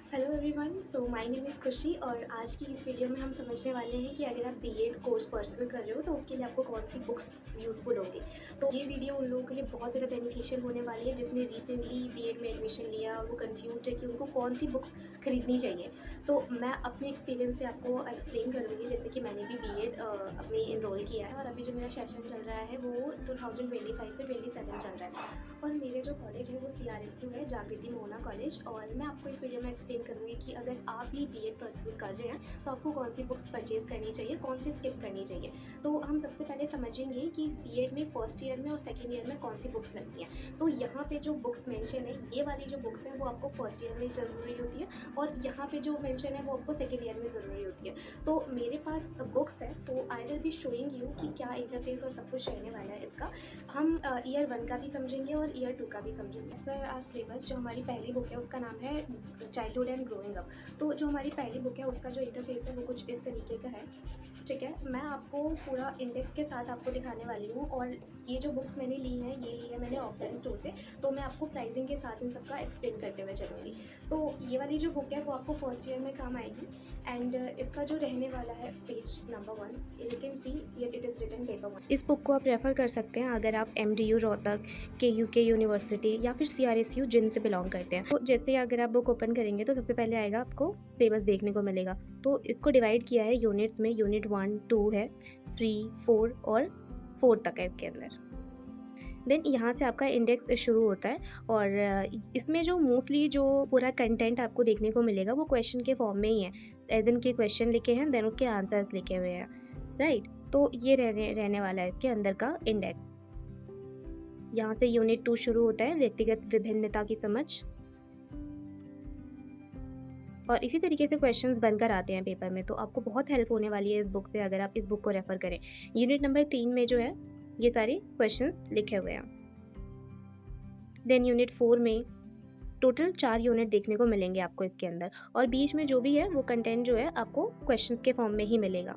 Hello everyone, so my name is खुशी और आज की इस वीडियो में हम समझने वाले हैं कि अगर आप बीएड कोर्स परस्यू कर रहे हो तो उसके लिए आपको कौन सी बुक्स यूज़फुल होगी। तो ये वीडियो उन लोगों के लिए बहुत ज़्यादा बेनिफिशियल होने वाली है जिसने रिसेंटली बीएड में एडमिशन लिया और वो कंफ्यूज्ड है कि उनको कौन सी बुक्स खरीदनी चाहिए। सो मैं अपने एक्सपीरियंस से आपको एक्सप्लेन करूँगी, जैसे कि मैंने भी बीएड अपनी इनरोल किया है और अभी जो मेरा सेशन चल रहा है वो 2025 से 27 चल रहा है। और मेरे जो कॉलेज है वो CRSU है, जागृति मोहना कॉलेज। और मैं आपको इस वीडियो में एक्सप्लेन करूँगी कि अगर आप भी बीएड परस्यू कर रहे हैं तो आपको कौन सी बुक्स परचेज़ करनी चाहिए, कौन सी स्किप करनी चाहिए। तो हम सबसे पहले समझेंगे कि बीएड में फर्स्ट ईयर में और सेकेंड ईयर में कौन सी बुक्स लगती हैं। तो यहाँ पे जो बुक्स मेंशन है, ये वाली जो बुक्स हैं वो आपको फर्स्ट ईयर में ज़रूरी होती है और यहाँ पे जो मेंशन है वो आपको सेकेंड ईयर में ज़रूरी होती है। तो मेरे पास बुक्स हैं, तो I will be showing you कि क्या इंटरफेस और सब कुछ रहने वाला है इसका। हम ईयर 1 का भी समझेंगे और ईयर 2 का भी समझेंगे। इस पर आज सिलेबस जो हमारी पहली बुक है उसका नाम है चाइल्डहुड एंड ग्रोइंग अप। तो जो हमारी पहली बुक है उसका जो इंटरफेस है वो कुछ इस तरीके का है। ठीक है, मैं आपको पूरा इंडेक्स के साथ आपको दिखाने वाली हूँ और ये जो बुक्स मैंने ली हैं ये ली है मैंने ऑफलाइन स्टोर से। तो मैं आपको प्राइसिंग के साथ इन सब का एक्सप्लेन करते हुए चलूँगी। तो ये वाली जो बुक है वो आपको फर्स्ट ईयर में काम आएगी एंड इसका जो रहने वाला है page number 1, you can see here it is written paper 1। इस बुक को आप रेफ़र कर सकते हैं अगर आप MDU रोहतक, KUK यूनिवर्सिटी या फिर CRSU जिन से बिलोंग करते हैं। तो जैसे अगर आप बुक ओपन करेंगे तो सबसे पहले आएगा आपको सिलेबस देखने को मिलेगा। तो इसको डिवाइड किया है यूनिट्स में, यूनिट 1, 2 है, 3, 4 और 4 तक है इसके अंदर। देन यहाँ से आपका इंडेक्स शुरू होता है और इसमें जो मोस्टली जो पूरा कंटेंट आपको देखने को मिलेगा वो क्वेश्चन के फॉर्म में ही है। एज इन के क्वेश्चन लिखे हैं, देन उसके आंसर्स लिखे हुए हैं, राइट। तो ये रहने वाला है इसके अंदर का इंडेक्स। यहाँ से यूनिट 2 शुरू होता है, व्यक्तिगत विभिन्नता की समझ। और इसी तरीके से क्वेश्चंस बनकर आते हैं पेपर में, तो आपको बहुत हेल्प होने वाली है इस बुक से अगर आप इस बुक को रेफर करें। यूनिट नंबर 3 में जो है ये सारे क्वेश्चंस लिखे हुए हैं। देन यूनिट 4 में टोटल 4 यूनिट देखने को मिलेंगे आपको इसके अंदर और बीच में जो भी है वो कंटेंट जो है आपको क्वेश्चंस के फॉर्म में ही मिलेगा,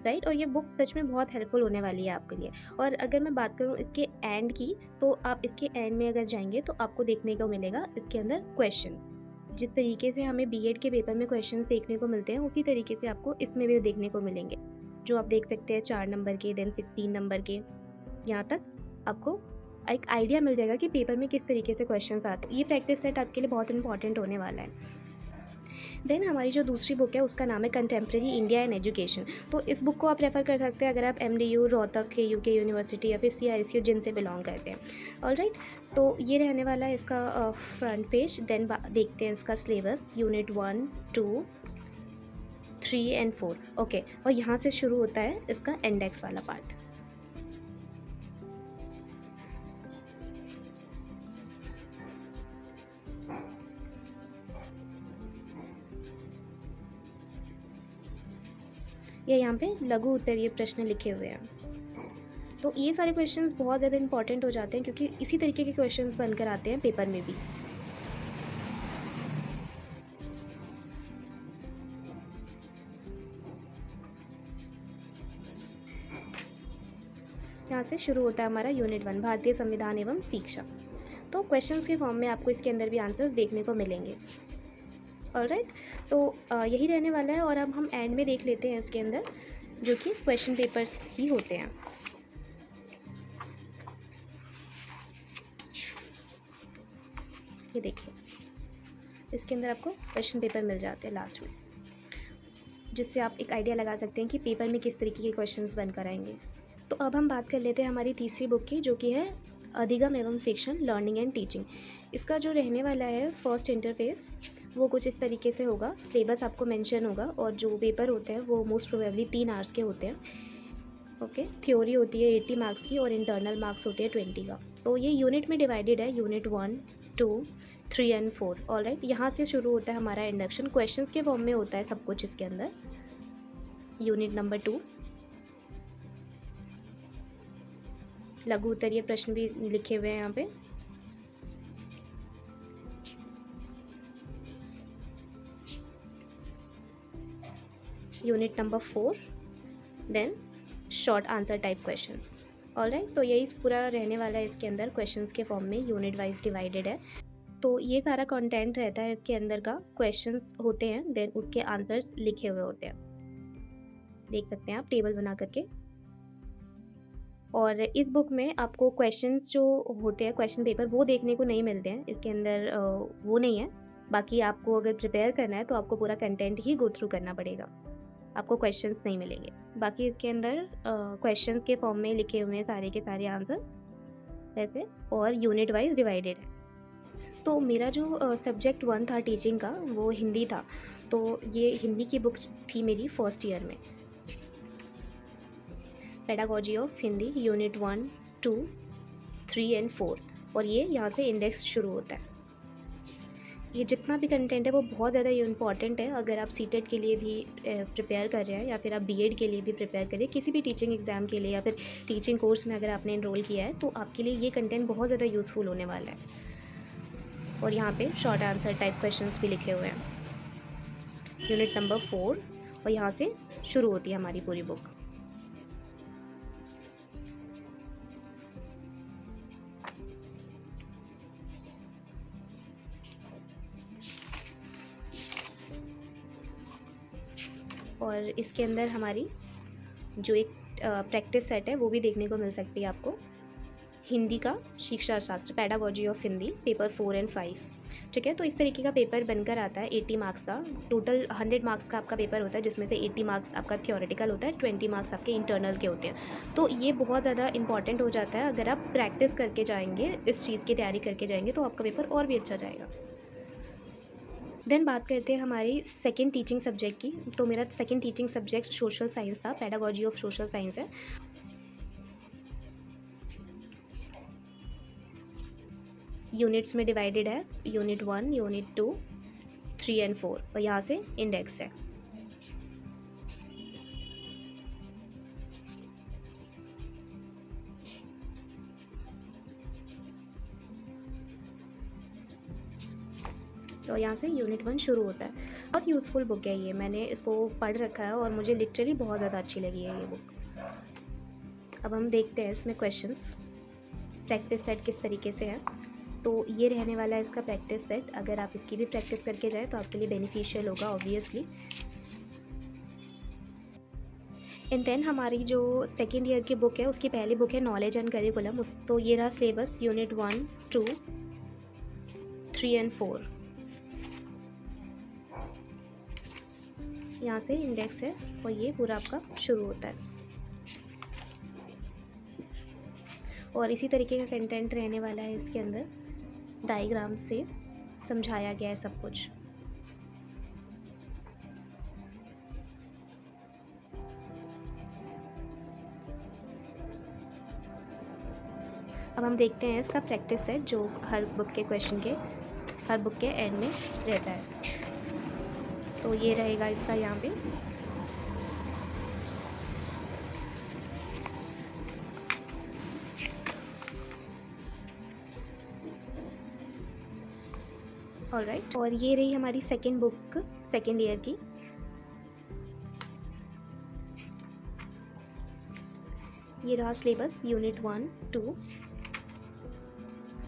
राइट। और ये बुक सच में बहुत हेल्पफुल होने वाली है आपके लिए। और अगर मैं बात करूँ इसके एंड की, तो आप इसके एंड में अगर जाएंगे तो आपको देखने को मिलेगा इसके अंदर क्वेश्चन। जिस तरीके से हमें बीएड के पेपर में क्वेश्चन देखने को मिलते हैं उसी तरीके से आपको इसमें भी देखने को मिलेंगे, जो आप देख सकते हैं 4 नंबर के, देन 16 नंबर के। यहाँ तक आपको एक आइडिया मिल जाएगा कि पेपर में किस तरीके से क्वेश्चंस आते हैं। ये प्रैक्टिस सेट आपके लिए बहुत इंपॉर्टेंट होने वाला है। देन हमारी जो दूसरी बुक है उसका नाम है कंटेम्प्रेरी इंडिया एंड एजुकेशन। तो इस बुक को आप रेफ़र कर सकते हैं अगर आप MDU रोहतक, KUK यूनिवर्सिटी या फिर CRSU जिन से बिलोंग करते हैं, ऑलराइट। तो ये रहने वाला है इसका फ्रंट पेज। देन देखते हैं इसका सिलेबस, यूनिट 1, 2, 3 एंड 4, ओके। और यहाँ से शुरू होता है इसका इंडेक्स वाला पार्ट। ये यहाँ पे लघु उत्तरीय प्रश्न लिखे हुए हैं। तो ये सारे क्वेश्चंस बहुत ज़्यादा इंपॉर्टेंट हो जाते हैं क्योंकि इसी तरीके के क्वेश्चंस बनकर आते हैं पेपर में भी। यहाँ से शुरू होता है हमारा यूनिट 1, भारतीय संविधान एवं शिक्षा। तो क्वेश्चंस के फॉर्म में आपको इसके अंदर भी आंसर्स देखने को मिलेंगे, ऑलराइट। तो यही रहने वाला है और अब हम एंड में देख लेते हैं इसके अंदर जो कि क्वेश्चन पेपर्स ही होते हैं। ये देखिए, इसके अंदर आपको क्वेश्चन पेपर मिल जाते हैं लास्ट में, जिससे आप एक आइडिया लगा सकते हैं कि पेपर में किस तरीके के क्वेश्चंस बनकर आएंगे। तो अब हम बात कर लेते हैं हमारी तीसरी बुक की, जो कि है अधिगम एवं शिक्षण, लर्निंग एंड टीचिंग। इसका जो रहने वाला है फर्स्ट इंटरफेस वो कुछ इस तरीके से होगा। सिलेबस आपको मेंशन होगा और जो पेपर होते हैं वो मोस्ट प्रोबेबली 3 आवर्स के होते हैं, ओके। थ्योरी होती है 80 मार्क्स की और इंटरनल मार्क्स होते हैं 20 का। तो ये यूनिट में डिवाइडेड है, यूनिट 1, 2, 3 एंड 4, ऑलराइट। यहाँ से शुरू होता है हमारा इंडक्शन, क्वेश्चंस के फॉर्म में होता है सब कुछ इसके अंदर। यूनिट नंबर 2, लघु उत्तरीय प्रश्न भी लिखे हुए हैं यहाँ पे। Unit number 4, then short answer type questions, alright. तो यही पूरा रहने वाला है इसके अंदर, क्वेश्चंस के फॉर्म में यूनिट वाइज डिवाइडेड है। तो ये सारा कंटेंट रहता है इसके अंदर का, क्वेश्चंस होते हैं, देन उसके आंसर्स लिखे हुए होते हैं, देख सकते हैं आप टेबल बना करके। और इस बुक में आपको क्वेश्चंस जो होते हैं, क्वेश्चन पेपर, वो देखने को नहीं मिलते हैं इसके अंदर, वो नहीं है। बाकी आपको अगर प्रिपेयर करना है तो आपको पूरा कंटेंट ही गो थ्रू करना पड़ेगा, आपको क्वेश्चंस नहीं मिलेंगे। बाकी इसके अंदर क्वेश्चंस के फॉर्म में लिखे हुए हैं सारे के सारे आंसर ऐसे, और यूनिट वाइज डिवाइडेड है। तो मेरा जो सब्जेक्ट 1 था टीचिंग का, वो हिंदी था। तो ये हिंदी की बुक थी मेरी फर्स्ट ईयर में, pedagogy of Hindi unit 1, 2, 3 and 4। और ये यहाँ से इंडेक्स शुरू होता है। ये जितना भी कंटेंट है वो बहुत ज़्यादा इम्पॉर्टेंट है अगर आप सीटेट के लिए भी प्रिपेयर कर रहे हैं, या फिर आप बीएड के लिए भी प्रिपेयर कर रहे हैं, किसी भी टीचिंग एग्ज़ाम के लिए, या फिर टीचिंग कोर्स में अगर आपने इनरोल किया है, तो आपके लिए ये कंटेंट बहुत ज़्यादा यूज़फुल होने वाला है। और यहाँ पे शॉर्ट आंसर टाइप क्वेश्चंस भी लिखे हुए हैं, यूनिट नंबर 4, और यहाँ से शुरू होती है हमारी पूरी बुक। और इसके अंदर हमारी जो एक प्रैक्टिस सेट है वो भी देखने को मिल सकती है आपको, हिंदी का शिक्षा शास्त्र, pedagogy of Hindi, paper 4 and 5। ठीक है, तो इस तरीके का पेपर बनकर आता है 80 मार्क्स का। टोटल 100 मार्क्स का आपका पेपर होता है, जिसमें से 80 मार्क्स आपका थियोरेटिकल होता है, 20 मार्क्स आपके इंटरनल के होते हैं। तो ये बहुत ज़्यादा इंपॉर्टेंट हो जाता है, अगर आप प्रैक्टिस करके जाएंगे, इस चीज़ की तैयारी करके जाएंगे, तो आपका पेपर और भी अच्छा जाएगा। देन बात करते हैं हमारी सेकंड टीचिंग सब्जेक्ट की। तो मेरा second teaching subject social science था, पेडागोजी ऑफ सोशल साइंस है। यूनिट्स में डिवाइडेड है, यूनिट 1, यूनिट 2, 3 एंड 4, और यहाँ से इंडेक्स है। तो यहाँ से यूनिट 1 शुरू होता है। बहुत यूज़फुल बुक है ये, मैंने इसको पढ़ रखा है और मुझे लिटरली बहुत ज़्यादा अच्छी लगी है ये बुक। अब हम देखते हैं इसमें क्वेश्चंस, प्रैक्टिस सेट किस तरीके से है। तो ये रहने वाला है इसका प्रैक्टिस सेट, अगर आप इसकी भी प्रैक्टिस करके जाएँ तो आपके लिए बेनिफिशियल होगा ऑब्वियसली। एंड देन हमारी जो सेकेंड ईयर की बुक है, उसकी पहली बुक है नॉलेज एंड करिकुलम। तो ये रहा सिलेबस, यूनिट 1, 2, 3 एंड 4। यहाँ से इंडेक्स है और ये पूरा आपका शुरू होता है। और इसी तरीके का कंटेंट रहने वाला है इसके अंदर, डायग्राम से समझाया गया है सब कुछ। अब हम देखते हैं इसका प्रैक्टिस सेट, जो हर बुक के क्वेश्चन के, हर बुक के एंड में रहता है। तो ये रहेगा इसका यहाँ पे। ऑलराइट, और ये रही हमारी सेकेंड बुक सेकेंड ईयर की। ये रहा सिलेबस, यूनिट 1, 2,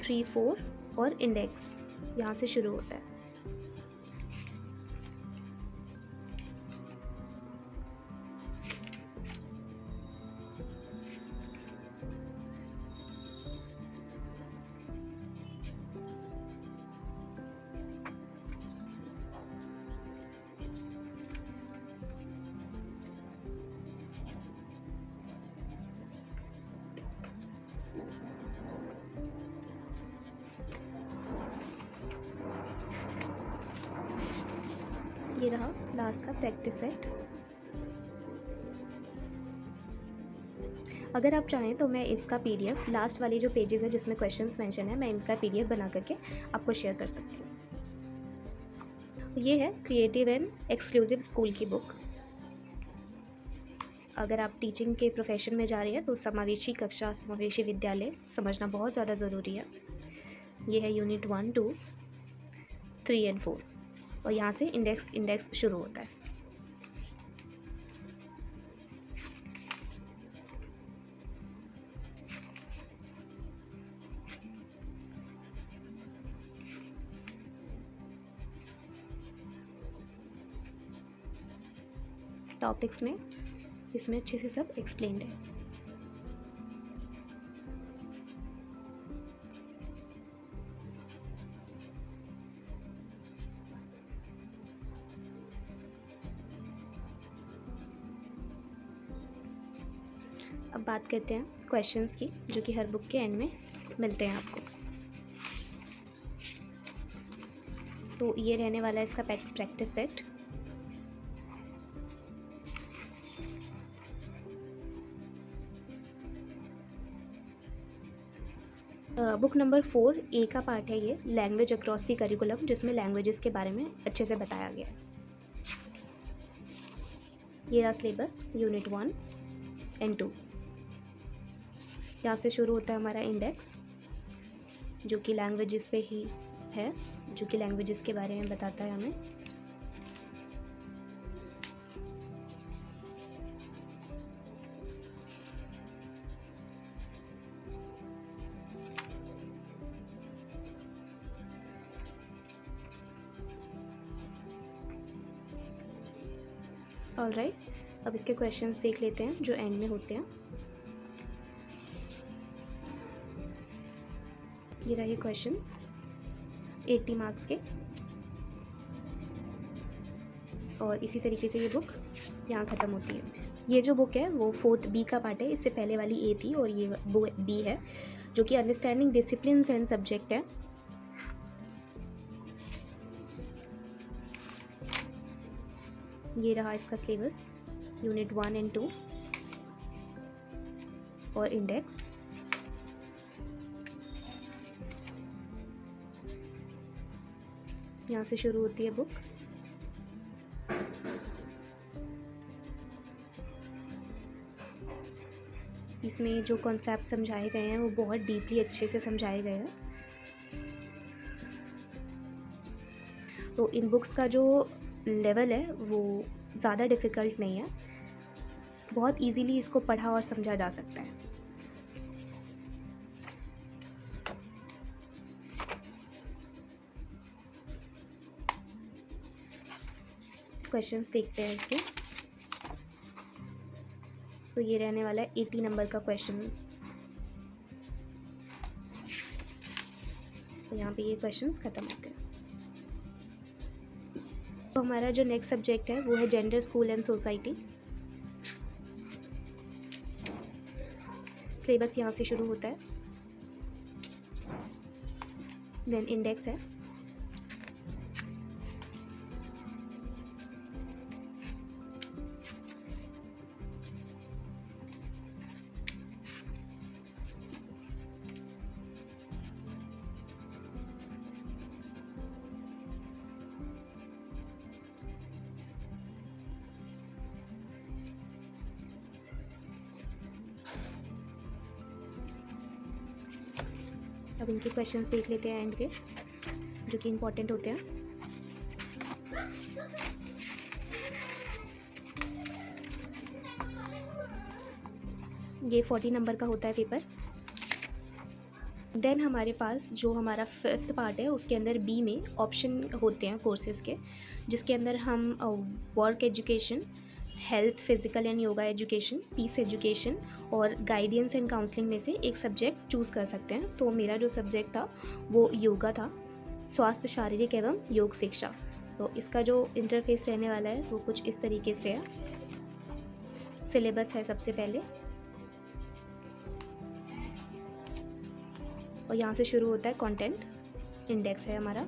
3, 4 और इंडेक्स यहाँ से शुरू होता है। ये रहा लास्ट का प्रैक्टिस सेट। अगर आप चाहें तो मैं इसका पीडीएफ, लास्ट वाली जो पेजेस है जिसमें क्वेश्चंस मेंशन है, मैं इनका पीडीएफ बना करके आपको शेयर कर सकती हूँ। ये है क्रिएटिव एंड एक्सक्लूसिव स्कूल की बुक। अगर आप टीचिंग के प्रोफेशन में जा रहे हैं तो समावेशी कक्षा, समावेशी विद्यालय समझना बहुत ज़्यादा ज़रूरी है। ये है यूनिट 1, 2, 3 एंड 4, और यहाँ से इंडेक्स शुरू होता है। टॉपिक्स में इसमें अच्छे से सब एक्सप्लेन्ड है। अब बात करते हैं क्वेश्चंस की, जो कि हर बुक के एंड में मिलते हैं आपको। तो ये रहने वाला है इसका प्रैक्टिस सेट। बुक नंबर 4 ए का पार्ट है ये, लैंग्वेज अक्रॉस दी करिकुलम, जिसमें लैंग्वेजेस के बारे में अच्छे से बताया गया है। ये रहा सिलेबस, यूनिट 1 एंड 2। यहाँ से शुरू होता है हमारा इंडेक्स, जो कि लैंग्वेजेस पे ही है, जो कि लैंग्वेजेस के बारे में बताता है हमें। ऑलराइट, अब इसके क्वेश्चंस देख लेते हैं जो एंड में होते हैं। ये रहे क्वेश्चंस 80 मार्क्स के, और इसी तरीके से ये बुक यहाँ ख़त्म होती है। ये जो बुक है वो 4th बी का पार्ट है, इससे पहले वाली ए थी और ये बी है, जो कि अंडरस्टैंडिंग डिसिप्लिन्स एंड सब्जेक्ट है। ये रहा इसका सिलेबस, यूनिट 1 एंड 2 और इंडेक्स। यहाँ से शुरू होती है बुक। इसमें जो कॉन्सेप्ट समझाए गए हैं वो बहुत डीपली अच्छे से समझाए गए हैं। तो इन बुक्स का जो लेवल है वो ज़्यादा डिफ़िकल्ट नहीं है, बहुत इजीली इसको पढ़ा और समझा जा सकता है। क्वेश्चंस देखते हैं इसके। तो ये रहने वाला है 80 नंबर का क्वेश्चन। तो यहाँ पे ये क्वेश्चंस ख़त्म होते हैं। तो हमारा जो नेक्स्ट सब्जेक्ट है वो है gender, school and society. Syllabus यहाँ से शुरू होता है, देन इंडेक्स है। अब इनके क्वेश्चंस देख लेते हैं एंड के, जो कि इम्पोर्टेंट होते हैं। ये 40 नंबर का होता है पेपर। देन हमारे पास जो हमारा 5th पार्ट है उसके अंदर बी में ऑप्शन होते हैं कोर्सेज़ के, जिसके अंदर हम work education, health, physical and yoga education, peace education और गाइडेंस एंड काउंसलिंग में से एक सब्जेक्ट चूज़ कर सकते हैं। तो मेरा जो सब्जेक्ट था वो योगा था, स्वास्थ्य, शारीरिक एवं योग शिक्षा। तो इसका जो इंटरफेस रहने वाला है वो कुछ इस तरीके से है। सिलेबस है सबसे पहले, और यहाँ से शुरू होता है कंटेंट। इंडेक्स है हमारा।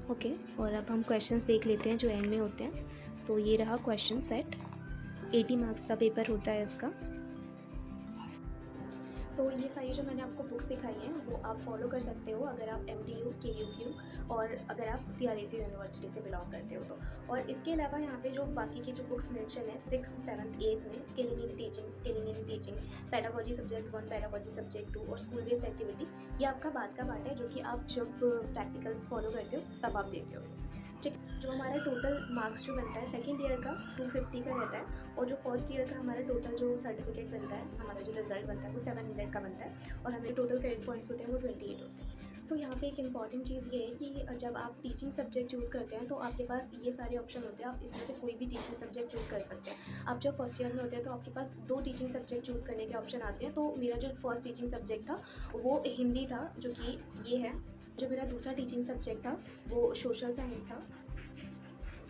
ओके, और अब हम क्वेश्चंस देख लेते हैं जो एंड में होते हैं। तो ये रहा क्वेश्चन सेट, 80 मार्क्स का पेपर होता है इसका। तो ये सारी जो मैंने आपको बुक्स दिखाई हैं वो आप फॉलो कर सकते हो अगर आप MTU, KUQ और अगर आप CRAC यूनिवर्सिटी से बिलोंग करते हो तो। और इसके अलावा यहाँ पे जो बाकी की जो बुक्स मेंशन है 6th, 7th, 8th में skilling in teaching, pedagogy subject 1, pedagogy subject 2 और स्कूल बेस्ड एक्टिविटी, ये आपका बाद का पार्ट है जो कि आप जब प्रैक्टिकल्स फॉलो करते हो तब आप देते हो। ठीक, जो हमारा टोटल मार्क्स जो बनता है सेकेंड ईयर का 250 का रहता है और जो फर्स्ट ईयर का हमारा टोटल जो सर्टिफिकेट बनता है, हमारा जो रिजल्ट बनता है वो 700 का बनता है और हमें टोटल क्रेडिट पॉइंट्स होते हैं वो 28 होते हैं। सो यहाँ पे एक इंपॉर्टेंट चीज़ ये है कि जब आप टीचिंग सब्जेक्ट चूज़ करते हैं तो आपके पास ये सारे ऑप्शन होते हैं, आप इसमें से कोई भी टीचिंग सब्जेक्ट चूज़ कर सकते हैं। आप जब फर्स्ट ईयर में होते हैं तो आपके पास 2 टीचिंग सब्जेक्ट चूज़ करने के ऑप्शन आते हैं। तो मेरा जो फर्स्ट टीचिंग सब्जेक्ट था वो हिंदी था, जो कि ये है। जो मेरा दूसरा टीचिंग सब्जेक्ट था वो सोशल साइंस था।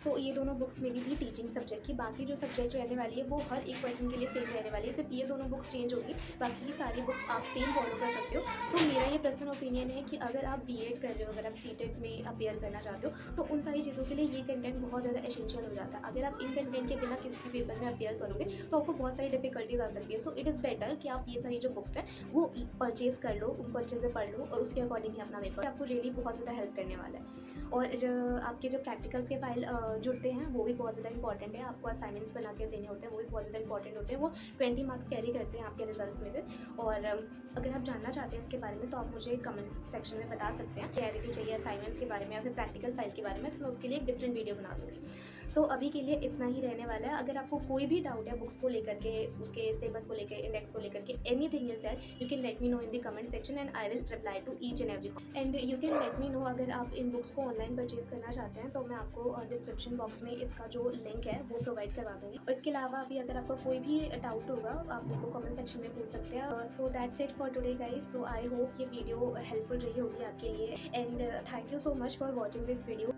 तो ये दोनों बुक्स मेरी थी टीचिंग सब्जेक्ट की। बाकी जो सब्जेक्ट रहने वाली है वो हर एक पर्सन के लिए सेम रहने वाली है, सिर्फ ये दोनों बुक्स चेंज होगी, बाकी की सारी बुक्स आप सेम फॉलो कर सकते हो। सो मेरा ये पर्सनल ओपिनियन है कि अगर आप BEd कर रहे हो, अगर आप CTET में अपेयर करना चाहते हो तो उन सारी चीज़ों के लिए ये कंटेंट बहुत ज़्यादा एसेंशियल हो जाता है। अगर आप इन कंटेंट के बिना किसी भी पेपर में अपेयर करोगे तो आपको बहुत सारी डिफिकल्टीज आ सकती है। सो इट इज़ बेटर कि आप ये सारी जो बुक्स हैं वो परचेज़ कर लो, उनको अच्छे से पढ़ लो और उसके अकॉर्डिंग ही अपना पेपर आपको रियली बहुत ज़्यादा हेल्प करने वाला है। और आपके जो प्रैक्टिकल्स के फाइल जुड़ते हैं वो भी बहुत ज़्यादा इंपॉर्टेंट है, आपको असाइनमेंट्स बना के देने होते हैं, वो भी बहुत ज़्यादा इंपॉर्टेंट होते हैं। वो 20 मार्क्स कैरी करते हैं आपके रिजल्ट्स में से। और अगर आप जानना चाहते हैं इसके बारे में तो आप मुझे कमेंट सेक्शन में बता सकते हैं, क्लैरिटी चाहिए असाइनमेंट्स के बारे में या फिर प्रैक्टिकल फाइल के बारे में, तो मैं उसके लिए एक डिफरेंट वीडियो बना दूँगी। सो अभी के लिए इतना ही रहने वाला है। अगर आपको कोई भी डाउट है बुक्स को लेकर के, उसके सिलेबस को लेकर, इंडेक्स को लेकर के, anything is that, you can let me know in the comment section and I will reply to each and every. And you can let me know अगर आप इन बुक्स को ऑनलाइन परचेज करना चाहते हैं तो मैं आपको डिस्क्रिप्शन बॉक्स में इसका जो लिंक है वो प्रोवाइड करवा दूँगी। और इसके अलावा अभी अगर आपको कोई भी डाउट होगा आप मेरे को कमेंट सेक्शन में पूछ सकते हैं। So that's it for today guys. So I hope ये वीडियो हेल्पफुल रही होगी आपके लिए and thank you so much for watching this video.